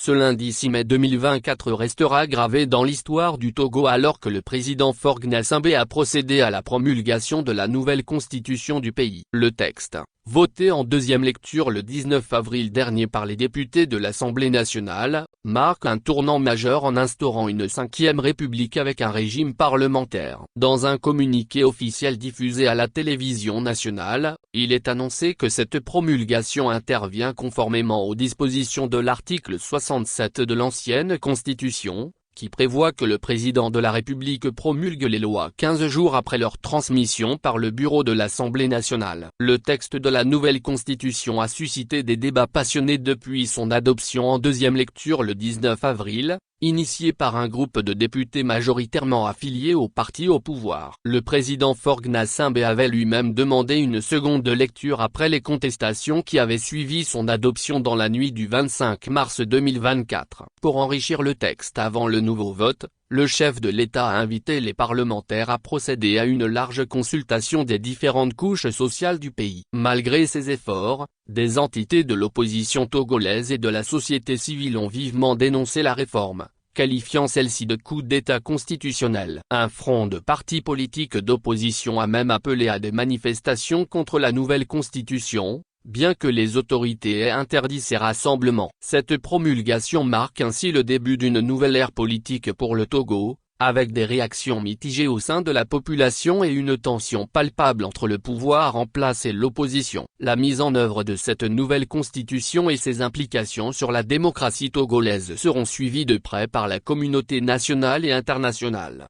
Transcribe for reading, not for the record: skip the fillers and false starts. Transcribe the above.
Ce lundi 6 mai 2024 restera gravé dans l'histoire du Togo alors que le président Faure Gnassingbé a procédé à la promulgation de la nouvelle constitution du pays. Le texte, voté en deuxième lecture le 19 avril dernier par les députés de l'Assemblée nationale, marque un tournant majeur en instaurant une 5e république avec un régime parlementaire. Dans un communiqué officiel diffusé à la télévision nationale, il est annoncé que cette promulgation intervient conformément aux dispositions de l'article 67 de l'ancienne Constitution, qui prévoit que le président de la République promulgue les lois 15 jours après leur transmission par le bureau de l'Assemblée nationale. Le texte de la nouvelle Constitution a suscité des débats passionnés depuis son adoption en deuxième lecture le 19 avril, initié par un groupe de députés majoritairement affiliés au parti au pouvoir. Le président Faure Gnassingbé avait lui-même demandé une seconde lecture après les contestations qui avaient suivi son adoption dans la nuit du 25 mars 2024. Pour enrichir le texte avant le nouveau vote, le chef de l'État a invité les parlementaires à procéder à une large consultation des différentes couches sociales du pays. Malgré ces efforts, des entités de l'opposition togolaise et de la société civile ont vivement dénoncé la réforme, qualifiant celle-ci de coup d'État constitutionnel. Un front de partis politiques d'opposition a même appelé à des manifestations contre la nouvelle constitution, bien que les autorités aient interdit ces rassemblements. Cette promulgation marque ainsi le début d'une nouvelle ère politique pour le Togo, avec des réactions mitigées au sein de la population et une tension palpable entre le pouvoir en place et l'opposition. La mise en œuvre de cette nouvelle constitution et ses implications sur la démocratie togolaise seront suivies de près par la communauté nationale et internationale.